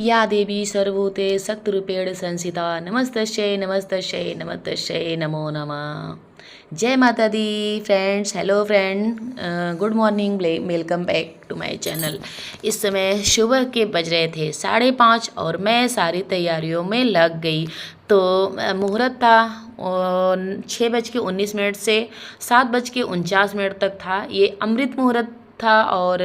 या देवी सर्वभूते शक्तिरूपेण संस्थिता नमस्तस्यै नमस्तस्यै नमस्तस्यै नमो नमः। जय माता दी friends. Hello friend, good morning, welcome back to my channel. इस समय सुबह के बज रहे थे 5:30 और मैं सारी तैयारियों में लग गई। तो मुहूर्त था 6:19 से 7:49 तक था। ये अमृत मुहूर्त था और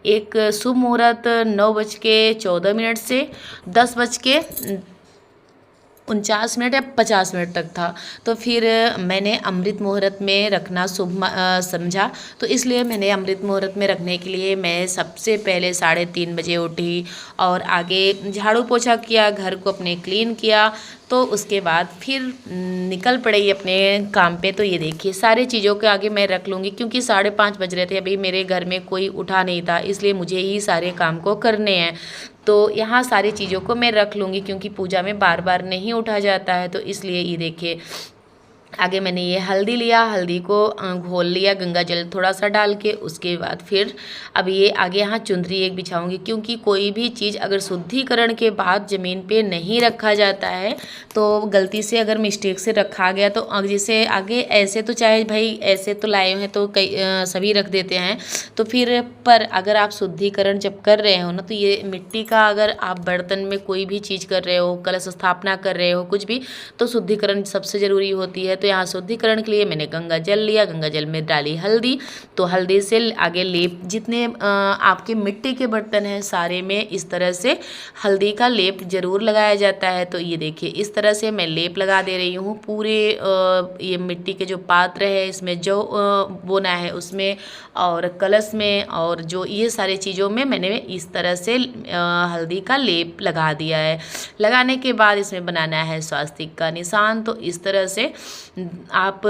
एक शुभ मुहूर्त 9:14 से 10:49 या 50 तक था। तो फिर मैंने अमृत मुहूर्त में रखना शुभ समझा, तो इसलिए मैंने अमृत मुहूर्त में रखने के लिए मैं सबसे पहले 3:30 बजे उठी और आगे झाड़ू पोछा किया, घर को अपने क्लीन किया। तो उसके बाद फिर निकल पड़ी अपने काम पे। तो ये देखिए सारी चीज़ों के आगे मैं रख लूँगी क्योंकि 5:30 बज रहे थे, अभी मेरे घर में कोई उठा नहीं था, इसलिए मुझे ही सारे काम को करने हैं। तो यहाँ सारी चीज़ों को मैं रख लूँगी क्योंकि पूजा में बार बार नहीं उठा जाता है। तो इसलिए ये देखिए आगे मैंने ये हल्दी लिया, हल्दी को घोल लिया गंगा जल थोड़ा सा डाल के। उसके बाद फिर अब ये आगे यहाँ चुंदरी एक बिछाऊंगी क्योंकि कोई भी चीज़ अगर शुद्धिकरण के बाद ज़मीन पे नहीं रखा जाता है तो गलती से अगर मिस्टेक से रखा गया तो जैसे आगे ऐसे तो चाहे भाई ऐसे तो लाए हैं तो कई सभी रख देते हैं। तो फिर पर अगर आप शुद्धिकरण जब कर रहे हो ना, तो ये मिट्टी का अगर आप बर्तन में कोई भी चीज़ कर रहे हो, कलश स्थापना कर रहे हो, कुछ भी, तो शुद्धिकरण सबसे ज़रूरी होती है। तो यहाँ शुद्धिकरण के लिए मैंने गंगा जल लिया, गंगा जल में डाली हल्दी। तो हल्दी से आगे लेप, जितने आपके मिट्टी के बर्तन हैं सारे में इस तरह से हल्दी का लेप जरूर लगाया जाता है। तो ये देखिए इस तरह से मैं लेप लगा दे रही हूँ पूरे ये मिट्टी के जो पात्र है इसमें जो बोना है उसमें और कलश में और जो ये सारी चीज़ों में मैंने इस तरह से हल्दी का लेप लगा दिया है। लगाने के बाद इसमें बनाना है स्वास्तिक का निशान। तो इस तरह से आप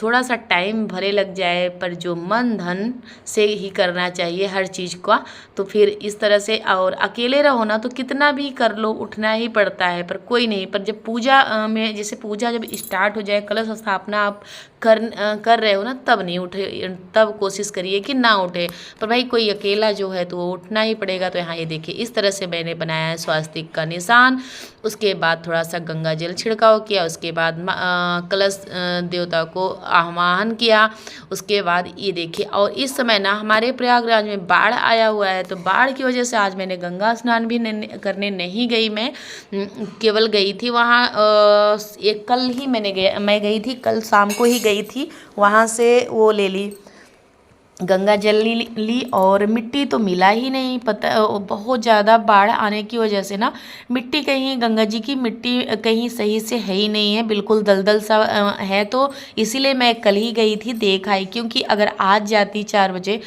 थोड़ा सा टाइम भले लग जाए पर जो मन धन से ही करना चाहिए हर चीज़ का। तो फिर इस तरह से, और अकेले रहो ना तो कितना भी कर लो उठना ही पड़ता है, पर कोई नहीं। पर जब पूजा में जैसे पूजा जब स्टार्ट हो जाए, कलश स्थापना आप कर रहे हो ना, तब नहीं उठे, तब कोशिश करिए कि ना उठे। पर भाई कोई अकेला जो है तो वो उठना ही पड़ेगा। तो यहाँ ये देखिए इस तरह से मैंने बनाया है स्वास्तिक का निशान। उसके बाद थोड़ा सा गंगा जल छिड़काव किया, उसके बाद कलश देवता को आह्वान किया। उसके बाद ये देखिए, और इस समय ना हमारे प्रयागराज में बाढ़ आया हुआ है, तो बाढ़ की वजह से आज मैंने गंगा स्नान भी करने नहीं गई। मैं केवल गई थी वहाँ एक कल ही मैं गई थी, कल शाम को ही गई थी, वहाँ से वो ले ली गंगा जल ली और मिट्टी तो मिला ही नहीं। पता बहुत ज़्यादा बाढ़ आने की वजह से ना मिट्टी कहीं, गंगा जी की मिट्टी कहीं सही से है ही नहीं है, बिल्कुल दलदल सा है। तो इसीलिए मैं कल ही गई थी, देख आई, क्योंकि अगर आज जाती 4 बजे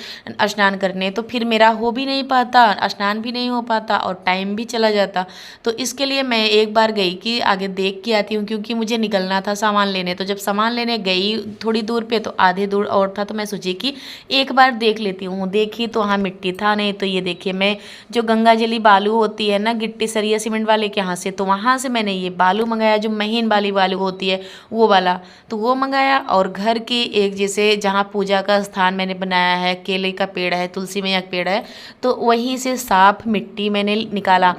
स्नान करने तो फिर मेरा हो भी नहीं पाता, स्नान भी नहीं हो पाता और टाइम भी चला जाता। तो इसके लिए मैं एक बार गई कि आगे देख के आती हूँ, क्योंकि मुझे निकलना था सामान लेने। तो जब सामान लेने गई थोड़ी दूर पे तो आधे दूर और था, तो मैं सोची कि एक बार देख लेती हूँ। देखी तो हाँ मिट्टी था नहीं। तो ये देखिए मैं जो गंगा जली बालू होती है ना, गिट्टी सरिया सीमेंट वाले के यहाँ से, तो वहाँ से मैंने ये बालू मंगाया, जो महीन वाली बालू होती है वो वाला, तो वो मंगाया। और घर की एक जैसे जहाँ पूजा का स्थान मैंने बनाया है, केले का पेड़ है, तुलसी मैया का पेड़ है, तो वहीं से साफ मिट्टी मैंने निकाला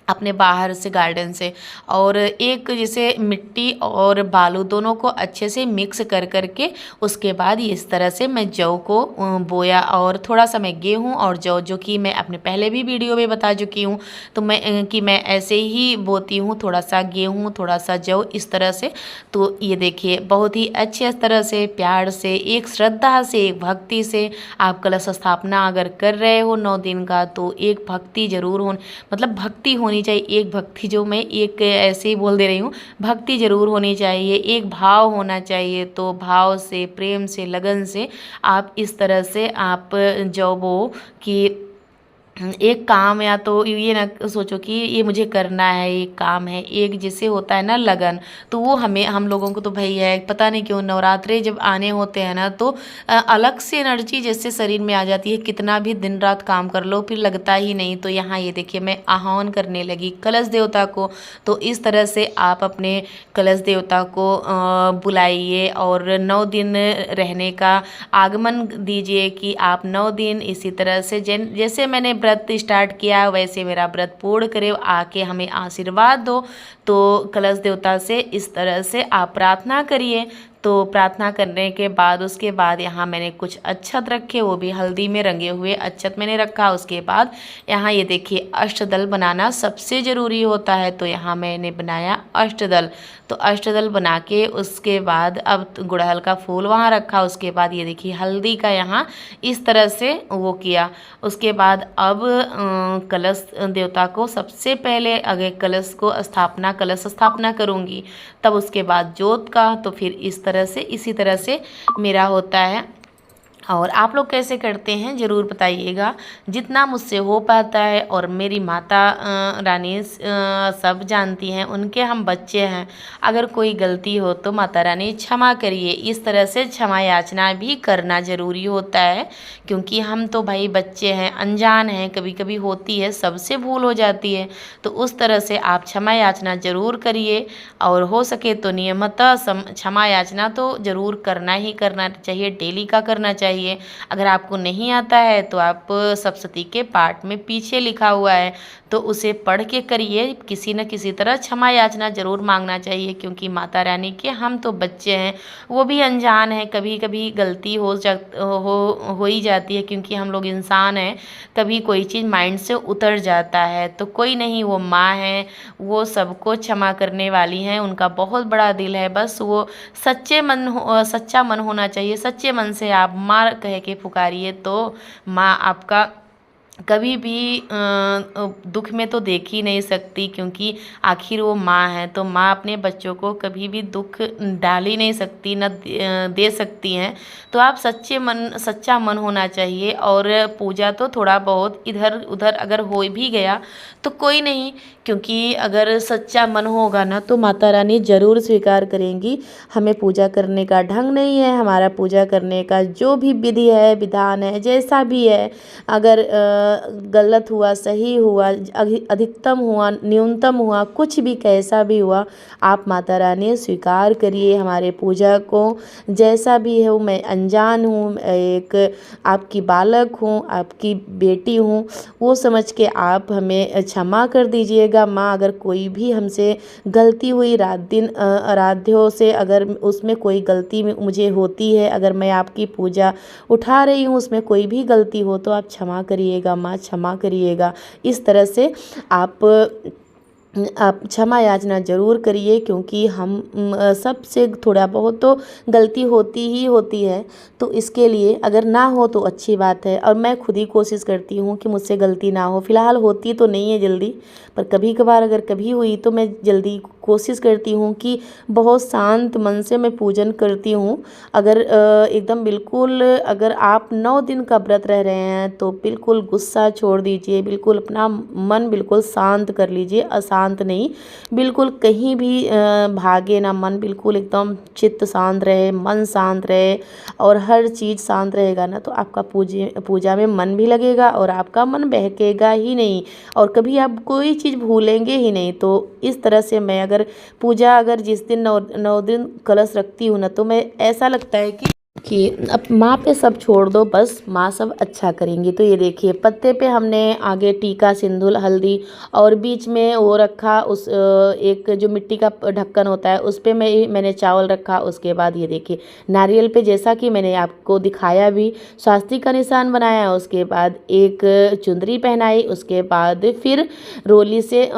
अपने बाहर से गार्डन से। और एक जैसे मिट्टी और बालू दोनों को अच्छे से मिक्स कर करके उसके बाद इस तरह से मैं जौ को बोया, और थोड़ा सा मैं गेहूँ और जौ, जो कि मैं अपने पहले भी वीडियो में बता चुकी हूँ, तो मैं ऐसे ही बोती हूँ, थोड़ा सा गेहूँ थोड़ा सा जौ इस तरह से। तो ये देखिए बहुत ही अच्छे तरह से प्यार से, एक श्रद्धा से, एक भक्ति से आप कलश स्थापना अगर कर रहे हो 9 दिन का, तो एक भक्ति जरूर हो, मतलब भक्ति होनी चाहिए। एक भक्ति, जो मैं एक ऐसे ही बोल दे रही हूँ, भक्ति जरूर होनी चाहिए, एक भाव होना चाहिए। तो भाव से, प्रेम से, लगन से आप इस तरह से आप जो वो कि एक काम, या तो ये ना सोचो कि ये मुझे करना है, एक काम है, एक जैसे होता है ना लगन, तो वो हम लोगों को तो भाई है। पता नहीं क्यों नवरात्रे जब आने होते हैं ना, तो अलग से एनर्जी जैसे शरीर में आ जाती है, कितना भी दिन रात काम कर लो फिर लगता ही नहीं। तो यहाँ ये देखिए मैं आह्वान करने लगी कलश देवता को। तो इस तरह से आप अपने कलश देवता को बुलाइए और 9 दिन रहने का आगमन दीजिए कि आप 9 दिन इसी तरह से जैसे मैंने व्रत स्टार्ट किया वैसे मेरा व्रत पूर्ण करे, आके हमें आशीर्वाद दो। तो कलश देवता से इस तरह से आप प्रार्थना करिए। तो प्रार्थना करने के बाद उसके बाद यहाँ मैंने कुछ अक्षत रखे, वो भी हल्दी में रंगे हुए अक्षत मैंने रखा। उसके बाद यहाँ ये देखिए अष्टदल बनाना सबसे ज़रूरी होता है, तो यहाँ मैंने बनाया अष्टदल। तो अष्टदल बना के उसके बाद अब गुड़हल का फूल वहाँ रखा। उसके बाद ये देखिए हल्दी का यहाँ इस तरह से वो किया। उसके बाद अब कलश देवता को सबसे पहले अगर कलश स्थापना करूँगी, तब उसके बाद जोत का। तो फिर इस तरह से इसी तरह से मेरा होता है। और आप लोग कैसे करते हैं ज़रूर बताइएगा, जितना मुझसे हो पाता है। और मेरी माता रानी सब जानती हैं, उनके हम बच्चे हैं। अगर कोई गलती हो तो माता रानी क्षमा करिए। इस तरह से क्षमा याचना भी करना ज़रूरी होता है, क्योंकि हम तो भाई बच्चे हैं, अनजान हैं, कभी कभी होती है, सबसे भूल हो जाती है। तो उस तरह से आप क्षमा याचना ज़रूर करिए। और हो सके तो नियमतः क्षमा याचना तो ज़रूर करना ही करना चाहिए, डेली का करना चाहिए। अगर आपको नहीं आता है तो आप सप्तशती के पाठ में पीछे लिखा हुआ है, तो उसे पढ़ के करिए। किसी न किसी तरह क्षमा याचना ज़रूर मांगना चाहिए, क्योंकि माता रानी के हम तो बच्चे हैं, वो भी अनजान है। कभी कभी गलती हो ही जाती है, क्योंकि हम लोग इंसान हैं, कभी कोई चीज़ माइंड से उतर जाता है। तो कोई नहीं, वो माँ है, वो सबको क्षमा करने वाली हैं। उनका बहुत बड़ा दिल है, बस वो सच्चा मन होना चाहिए। सच्चे मन से आप माँ कह के पुकारिए, तो माँ आपका कभी भी दुख में तो देख ही नहीं सकती, क्योंकि आखिर वो माँ है। तो माँ अपने बच्चों को कभी भी दुख डाल ही नहीं सकती, न दे सकती हैं। तो आप सच्चा मन होना चाहिए। और पूजा तो थोड़ा बहुत इधर उधर अगर हो भी गया तो कोई नहीं, क्योंकि अगर सच्चा मन होगा ना तो माता रानी ज़रूर स्वीकार करेंगी। हमें पूजा करने का ढंग नहीं है, हमारा पूजा करने का जो भी विधि है, विधान है, जैसा भी है, अगर गलत हुआ, सही हुआ, अधिकतम हुआ, न्यूनतम हुआ, कुछ भी कैसा भी हुआ, आप माता रानी स्वीकार करिए हमारे पूजा को। जैसा भी हो, मैं अनजान हूँ, एक आपकी बालक हूँ, आपकी बेटी हूँ, वो समझ के आप हमें क्षमा कर दीजिएगा। माँ, अगर कोई भी हमसे गलती हुई रात दिन आराध्यों से, अगर उसमें कोई गलती मुझे होती है, अगर मैं आपकी पूजा उठा रही हूँ, उसमें कोई भी गलती हो तो आप क्षमा करिएगा माँ, क्षमा करिएगा। इस तरह से आप क्षमा याचना ज़रूर करिए, क्योंकि हम सबसे थोड़ा बहुत तो गलती होती ही होती है। तो इसके लिए अगर ना हो तो अच्छी बात है, और मैं खुद ही कोशिश करती हूँ कि मुझसे गलती ना हो। फ़िलहाल होती तो नहीं है जल्दी, पर कभी कभार अगर कभी हुई तो मैं जल्दी कोशिश करती हूँ कि बहुत शांत मन से मैं पूजन करती हूँ। अगर एकदम बिल्कुल, अगर आप 9 दिन का व्रत रह रहे हैं तो बिल्कुल गुस्सा छोड़ दीजिए, बिल्कुल अपना मन बिल्कुल शांत कर लीजिए। अशांत नहीं, बिल्कुल कहीं भी भागे ना मन, बिल्कुल एकदम चित्त शांत रहे, मन शांत रहे, और हर चीज़ शांत रहेगा ना तो आपका पूजा में मन भी लगेगा, और आपका मन बहकेगा ही नहीं, और कभी आप कोई चीज़ भूलेंगे ही नहीं। तो इस तरह से मैं अगर जिस दिन 9 दिन कलश रखती हूँ ना, तो मैं ऐसा लगता है कि अब माँ पे सब छोड़ दो, बस माँ सब अच्छा करेंगी। तो ये देखिए पत्ते पे हमने आगे टीका, सिंदूर, हल्दी, और बीच में वो रखा, उस एक जो मिट्टी का ढक्कन होता है उस पे मैंने चावल रखा। उसके बाद ये देखिए नारियल पे, जैसा कि मैंने आपको दिखाया भी, स्वास्तिक का निशान बनाया। उसके बाद एक चुंदरी पहनाई, उसके बाद फिर रोली से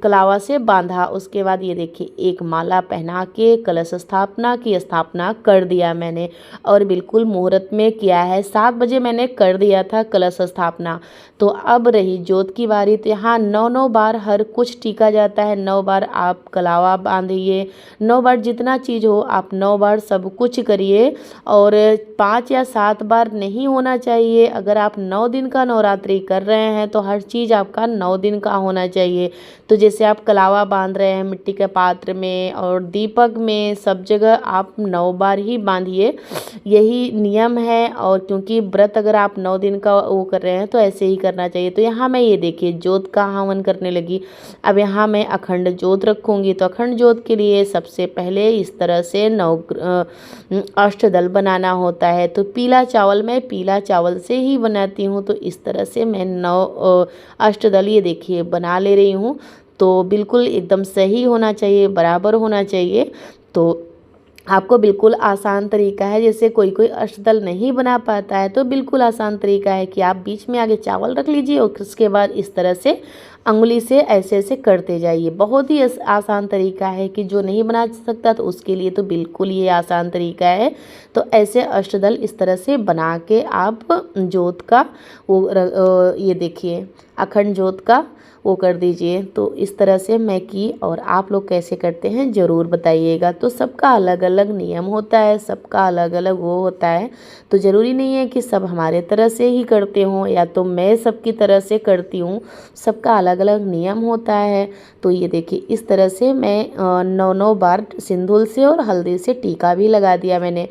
कलावा से बांधा। उसके बाद ये देखिए एक माला पहना के कलश स्थापना कर दिया मैंने, और बिल्कुल मुहूर्त में किया है। 7 बजे मैंने कर दिया था कलश स्थापना। तो अब रही जोत की बारी। तो यहाँ 9 बार हर कुछ टीका जाता है। 9 बार आप कलावा बांधिए, 9 बार जितना चीज़ हो आप 9 बार सब कुछ करिए, और 5 या 7 बार नहीं होना चाहिए। अगर आप 9 दिन का नवरात्रि कर रहे हैं तो हर चीज़ आपका 9 दिन का होना चाहिए। तो जैसे आप कलावा बांध रहे हैं मिट्टी के पात्र में और दीपक में, सब जगह आप 9 बार ही बांधिए, यही नियम है। और क्योंकि व्रत अगर आप 9 दिन का वो कर रहे हैं तो ऐसे ही करना चाहिए। तो यहाँ मैं ये देखिए जोत का हवन करने लगी। अब यहाँ मैं अखंड जोत रखूँगी। तो अखंड जोत के लिए सबसे पहले इस तरह से अष्टदल बनाना होता है। तो पीला चावल, मैं पीला चावल से ही बनाती हूँ। तो इस तरह से मैं 9 अष्टदल ये देखिए बना ले रही हूँ। तो बिल्कुल एकदम सही होना चाहिए, बराबर होना चाहिए। तो आपको बिल्कुल आसान तरीका है, जैसे कोई कोई अष्टदल नहीं बना पाता है तो बिल्कुल आसान तरीका है कि आप बीच में आगे चावल रख लीजिए और उसके बाद इस तरह से अंगुली से ऐसे ऐसे करते जाइए। बहुत ही आसान तरीका है कि जो नहीं बना सकता तो उसके लिए तो बिल्कुल ये आसान तरीका है। तो ऐसे अष्टदल इस तरह से बना के आप जोत का ये देखिए अखंड जोत का वो कर दीजिए। तो इस तरह से मैं की, और आप लोग कैसे करते हैं ज़रूर बताइएगा। तो सबका अलग अलग नियम होता है, सबका अलग अलग वो होता है। तो ज़रूरी नहीं है कि सब हमारे तरह से ही करते हों या तो मैं सबकी तरह से करती हूँ, सबका अलग अलग नियम होता है। तो ये देखिए इस तरह से मैं 9 बार सिंदूर से और हल्दी से टीका भी लगा दिया मैंने।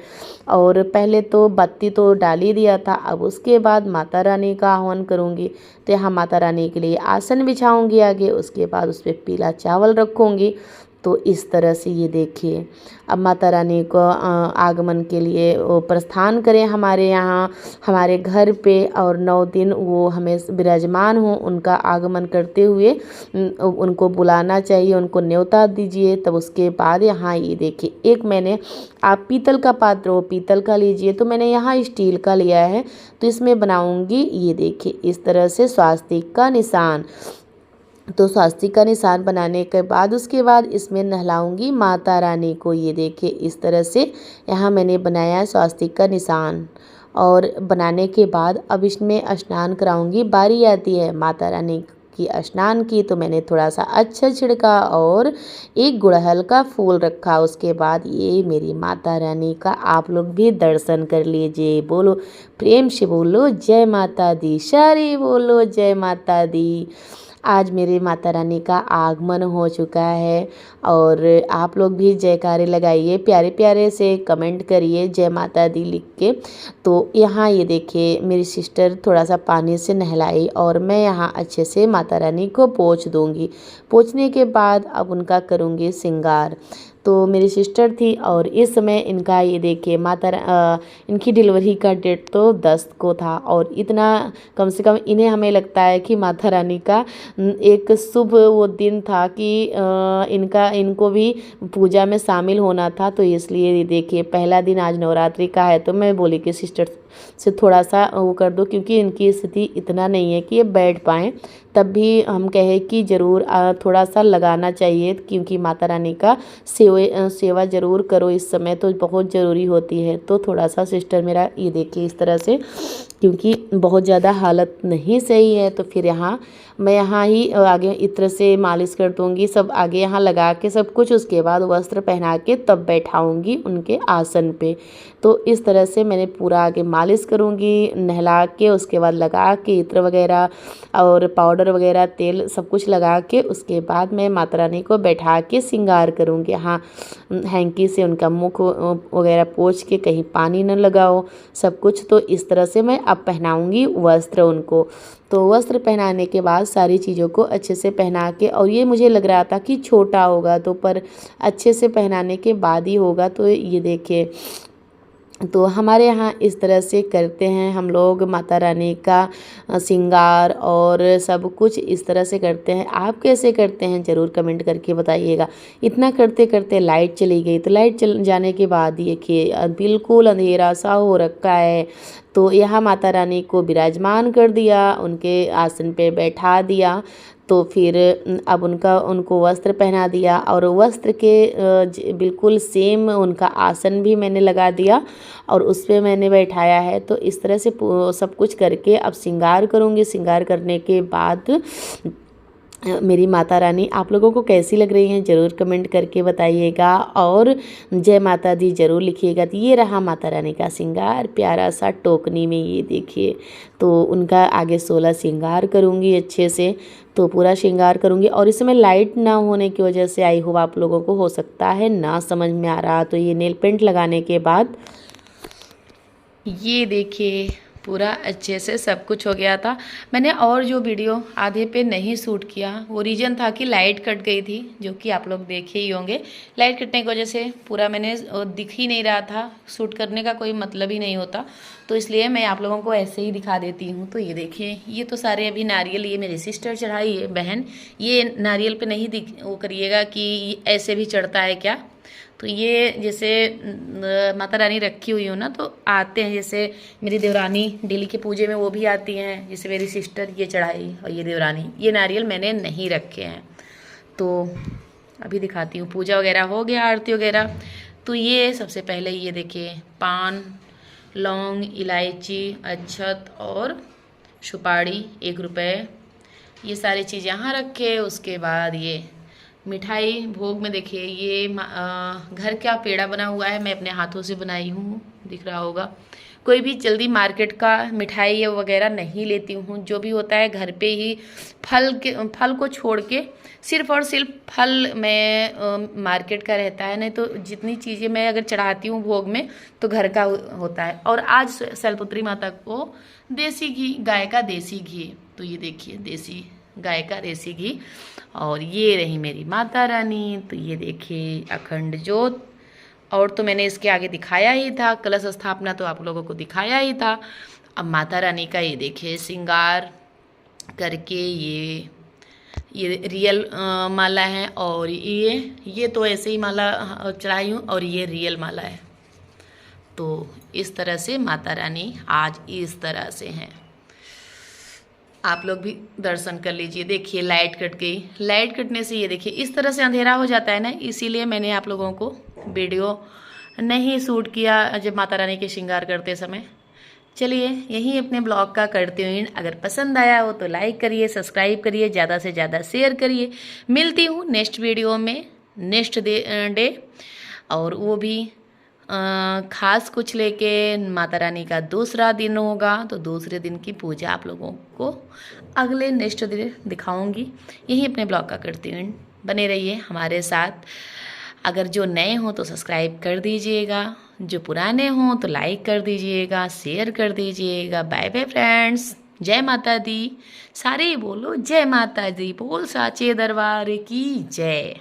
और पहले तो बत्ती तो डाल ही दिया था। अब उसके बाद माता रानी का आह्वान करूँगी। तो यहाँ माता रानी के लिए आसन बिछाऊंगी आगे, उसके बाद उस पर पीला चावल रखूँगी। तो इस तरह से ये देखिए अब माता रानी को आगमन के लिए वो प्रस्थान करें हमारे यहाँ, हमारे घर पे, और 9 दिन वो हमें विराजमान हो। उनका आगमन करते हुए उनको बुलाना चाहिए, उनको न्योता दीजिए। तब उसके बाद यहाँ ये देखिए एक मैंने, आप पीतल का पात्र हो पीतल का लीजिए, तो मैंने यहाँ स्टील का लिया है। तो इसमें बनाऊंगी ये देखिए इस तरह से स्वास्तिक का निशान। तो स्वास्तिक का निशान बनाने के बाद उसके बाद इसमें नहलाऊंगी माता रानी को। ये देखिए इस तरह से यहाँ मैंने बनाया स्वास्तिक का निशान। और बनाने के बाद अब इसमें स्नान कराऊंगी। बारी आती है माता रानी की स्नान की। तो मैंने थोड़ा सा अच्छा छिड़का और एक गुड़हल का फूल रखा। उसके बाद ये मेरी माता रानी का आप लोग भी दर्शन कर लीजिए। बोलो प्रेम से, बोलो जय माता दी, सारे बोलो जय माता दी। आज मेरे माता रानी का आगमन हो चुका है। और आप लोग भी जयकारे लगाइए, प्यारे प्यारे से कमेंट करिए जय माता दी लिख के। तो यहाँ ये देखिए मेरी सिस्टर थोड़ा सा पानी से नहलाई और मैं यहाँ अच्छे से माता रानी को पोंछ दूँगी। पोंछने के बाद अब उनका करूँगी श्रृंगार। तो मेरी सिस्टर थी और इस समय इनका ये देखिए इनकी डिलीवरी का डेट तो 10 को था। और इतना कम से कम इन्हें हमें लगता है कि माता रानी का एक शुभ वो दिन था कि इनको भी पूजा में शामिल होना था। तो इसलिए ये देखिए पहला दिन आज नवरात्रि का है। तो मैं बोली कि सिस्टर से थोड़ा सा वो कर दो, क्योंकि इनकी स्थिति इतना नहीं है कि ये बैठ पाएँ। तब भी हम कहे कि ज़रूर थोड़ा सा लगाना चाहिए, क्योंकि माता रानी का सेवा ज़रूर करो इस समय, तो बहुत ज़रूरी होती है। तो थोड़ा सा सिस्टर मेरा ये देखिए इस तरह से, क्योंकि बहुत ज़्यादा हालत नहीं सही है। तो फिर मैं यहाँ ही आगे इत्र से मालिश कर दूँगी, सब आगे यहाँ लगा के सब कुछ। उसके बाद वस्त्र पहना के तब बैठाऊँगी उनके आसन पे। तो इस तरह से मैंने पूरा आगे मालिश करूँगी, नहला के उसके बाद लगा के इत्र वगैरह और पाउडर वगैरह तेल सब कुछ लगा के उसके बाद मैं माता रानी को बैठा के श्रृंगार करूँगी। हाँ, हैंकी से उनका मुख वगैरह पोंछ के कहीं पानी न लगाओ सब कुछ। तो इस तरह से मैं अब पहनाऊँगी वस्त्र उनको। तो वस्त्र पहनाने के बाद सारी चीज़ों को अच्छे से पहना के, और ये मुझे लग रहा था कि छोटा होगा तो पर अच्छे से पहनाने के बाद ही होगा। तो ये देखिए तो हमारे यहाँ इस तरह से करते हैं हम लोग माता रानी का श्रृंगार और सब कुछ इस तरह से करते हैं। आप कैसे करते हैं ज़रूर कमेंट करके बताइएगा। इतना करते करते लाइट चली गई। तो लाइट चल जाने के बाद देखिए बिल्कुल अंधेरा सा हो रखा है। तो यहाँ माता रानी को विराजमान कर दिया, उनके आसन पे बैठा दिया। तो फिर अब उनको वस्त्र पहना दिया और वस्त्र के बिल्कुल सेम उनका आसन भी मैंने लगा दिया और उस पर मैंने बैठाया है। तो इस तरह से सब कुछ करके अब श्रृंगार करूँगी। श्रृंगार करने के बाद मेरी माता रानी आप लोगों को कैसी लग रही हैं ज़रूर कमेंट करके बताइएगा, और जय माता दी ज़रूर लिखिएगा। तो ये रहा माता रानी का श्रृंगार प्यारा सा टोकनी में, ये देखिए। तो उनका आगे 16 श्रृंगार करूँगी अच्छे से, तो पूरा श्रृंगार करूँगी। और इसमें लाइट ना होने की वजह से आई होप आप लोगों को हो सकता है ना समझ में आ रहा। तो ये नेल पेंट लगाने के बाद ये देखिए पूरा अच्छे से सब कुछ हो गया था। मैंने और जो वीडियो आधे पे नहीं शूट किया वो रीज़न था कि लाइट कट गई थी, जो कि आप लोग देखे ही होंगे। लाइट कटने की वजह से पूरा मैंने दिख ही नहीं रहा था, शूट करने का कोई मतलब ही नहीं होता, तो इसलिए मैं आप लोगों को ऐसे ही दिखा देती हूँ। तो ये देखिए, ये तो सारे अभी नारियल ये मेरी सिस्टर चढ़ाई है, बहन। ये नारियल पे नहीं वो करिएगा कि ऐसे भी चढ़ता है क्या। तो ये जैसे माता रानी रखी हुई हो ना, तो आते हैं, जैसे मेरी देवरानी डेली के पूजे में वो भी आती हैं, जैसे मेरी सिस्टर ये चढ़ाई और ये देवरानी। ये नारियल मैंने नहीं रखे हैं, तो अभी दिखाती हूँ। पूजा वगैरह हो गया, आरती वगैरह। तो ये सबसे पहले ये देखिए पान, लौंग, इलायची, अक्षत और सुपारी 1 रुपये, ये सारी चीज़ यहाँ रखे। उसके बाद ये मिठाई भोग में देखिए, ये घर का पेड़ा बना हुआ है, मैं अपने हाथों से बनाई हूँ, दिख रहा होगा। कोई भी जल्दी मार्केट का मिठाई वगैरह नहीं लेती हूँ, जो भी होता है घर पे ही फल को छोड़ के सिर्फ और सिर्फ फल मैं मार्केट का रहता है। नहीं तो जितनी चीज़ें मैं अगर चढ़ाती हूँ भोग में तो घर का होता है। और आज शैलपुत्री माता को देसी घी, गाय का देसी घी, तो ये देखिए देसी गाय का देसी घी। और ये रही मेरी माता रानी, तो ये देखिए अखंड ज्योत। और तो मैंने इसके आगे दिखाया ही था, कलश स्थापना तो आप लोगों को दिखाया ही था। अब माता रानी का ये देखिए श्रृंगार करके, ये रियल माला है, और ये तो ऐसे ही माला चढ़ाई हूँ, और ये रियल माला है। तो इस तरह से माता रानी आज इस तरह से हैं। आप लोग भी दर्शन कर लीजिए। देखिए लाइट कट गई, लाइट कटने से ये देखिए इस तरह से अंधेरा हो जाता है ना, इसीलिए मैंने आप लोगों को वीडियो नहीं शूट किया जब माता रानी के श्रृंगार करते समय। चलिए यहीं अपने ब्लॉग का करते हुए, अगर पसंद आया हो तो लाइक करिए, सब्सक्राइब करिए, ज़्यादा से ज़्यादा शेयर करिए। मिलती हूँ नेक्स्ट वीडियो में, नेक्स्ट डे, और वो भी खास कुछ लेके। माता रानी का दूसरा दिन होगा, तो दूसरे दिन की पूजा आप लोगों को अगले नेक्स्ट दिन दिखाऊंगी। यही अपने ब्लॉग का करती हूँ, बने रहिए हमारे साथ। अगर जो नए हो तो सब्सक्राइब कर दीजिएगा, जो पुराने हों तो लाइक कर दीजिएगा, शेयर कर दीजिएगा। बाय बाय फ्रेंड्स, जय माता दी। सारे बोलो जय माता दी, बोल साचे दरबार की जय।